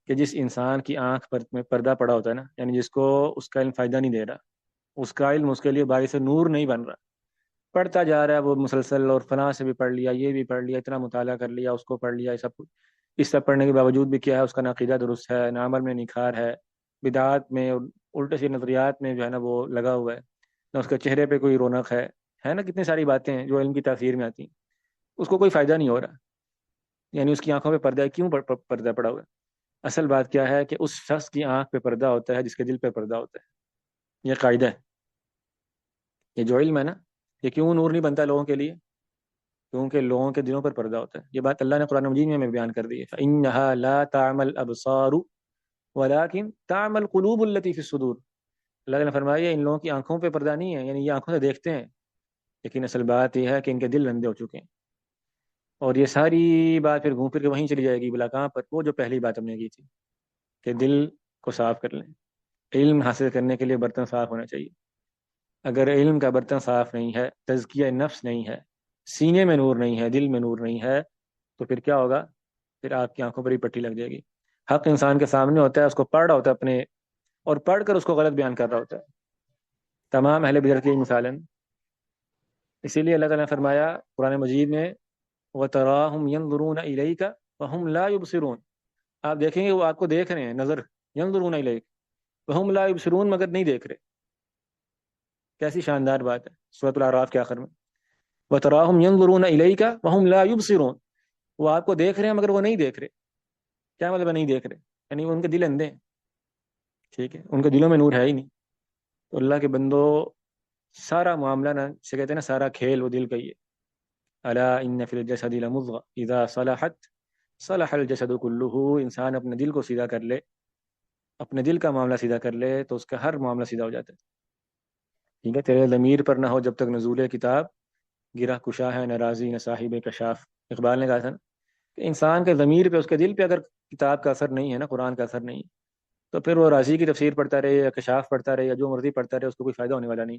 کہ جس انسان کی آنکھ پر میں پردہ پڑا ہوتا ہے نا، یعنی جس کو اس کا علم فائدہ نہیں دے رہا، اس کا علم اس کے لیے باعث نور نہیں بن رہا، پڑھتا جا رہا ہے وہ مسلسل، اور فلاں سے بھی پڑھ لیا، یہ بھی پڑھ لیا، اتنا مطالعہ کر لیا، اس کو پڑھ لیا، یہ سب کچھ، اس سب پڑھنے کے باوجود بھی کیا ہے، اس کا نہ عقیدہ درست ہے، نہ عمل میں نکھار ہے، بدعات میں اور الٹے سیدھے نظریات میں جو ہے نا وہ لگا ہوا ہے، نہ اس کے چہرے پہ کوئی رونق ہے نا، کتنی ساری باتیں ہیں جو علم کی تاثیر میں آتی ہیں، اس کو کوئی فائدہ نہیں ہو رہا، یعنی اس کی آنکھوں پہ پردہ ہے، کیوں پردہ پڑا ہوا ہے؟ اصل بات کیا ہے کہ اس شخص کی آنکھ پہ پردہ ہوتا ہے جس کے دل پہ پردہ ہوتا ہے، یہ قاعدہ ہے، یہ جو علم ہے نا، یہ کیوں نور نہیں بنتا لوگوں کے لیے؟ کیونکہ لوگوں کے دلوں پر پردہ ہوتا ہے، یہ بات اللہ نے قرآن مجید میں ہمیں بیان کر دی ہے، فَإِنَّهَا لَا تَعْمَى الْأَبْصَارُ وَلَكِنْ تَعْمَى الْقُلُوبُ الَّتِي فِي الصُّدُورِ۔ اللہ نے فرمایا ان لوگوں کی آنکھوں پہ پردہ نہیں ہے، یعنی یہ آنکھوں سے دیکھتے ہیں، لیکن اصل بات یہ ہے کہ ان کے دل اندھے ہو چکے ہیں، اور یہ ساری بات پھر گھوم پھر کے وہیں چلی جائے گی، بلا کہاں پر؟ وہ جو پہلی بات ہم نے کی تھی کہ دل کو صاف کر لیں۔ علم حاصل کرنے کے لیے برتن صاف ہونا چاہیے، اگر علم کا برتن صاف نہیں ہے، تزکیہ نفس نہیں ہے، سینے میں نور نہیں ہے، دل میں نور نہیں ہے، تو پھر کیا ہوگا؟ پھر آپ کی آنکھوں پر ہی پٹی لگ جائے گی، حق انسان کے سامنے ہوتا ہے، اس کو پڑھ رہا ہوتا ہے اپنے، اور پڑھ کر اس کو غلط بیان کر رہا ہوتا ہے، تمام اہل بدعت کی مثالیں۔ اسی لیے اللہ تعالیٰ نے فرمایا قرآن مجید میں وَتَرَاهُمْ يَنظُرُونَ إِلَيْكَ وَهُمْ لَا يُبْصِرُونَ، آپ دیکھیں گے وہ آپ کو دیکھ رہے ہیں، نظر، يَنظُرُونَ إِلَيْكَ وَهُمْ لَا يُبْصِرُونَ، مگر نہیں دیکھ رہے، کیسی شاندار بات ہے سورۃ الاعراف کے آخر میں، وَتَرَاهُمْ يَنظُرُونَ إِلَيْكَ وَهُمْ لَا يُبْصِرُونَ، وہ آپ کو دیکھ رہے ہیں مگر وہ نہیں دیکھ رہے، کیا مطلب ہے نہیں دیکھ رہے؟ یعنی ان کے دل اندھے ہیں، ٹھیک ہے، ان کے دلوں میں نور ہے ہی نہیں۔ تو اللہ کے بندو، سارا معاملہ نا سے کہتے ہیں نا، سارا کھیل وہ دل کا ہی ہے، الا ان فی الجسد لمضغة اذا صلحت صلح الجسد كله، انسان اپنے دل کو سیدھا کر لے، اپنے دل کا معاملہ سیدھا کر لے تو اس کا ہر معاملہ سیدھا ہو جاتا ہے، ٹھیک ہے، تیرے ضمیر پر نہ ہو جب تک نزول کتاب، گرہ کشا ہے نہ راضی نہ صاحب کشاف، اقبال نے کہا تھا نا کہ انسان کے ضمیر پہ، اس کے دل پہ اگر کتاب کا اثر نہیں ہے نا، قرآن کا اثر نہیں، تو پھر وہ راضی کی تفسیر پڑھتا رہے یا کشاف پڑھتا رہے یا جو مرضی پڑھتا رہے، اس کو کوئی فائدہ ہونے والا نہیں،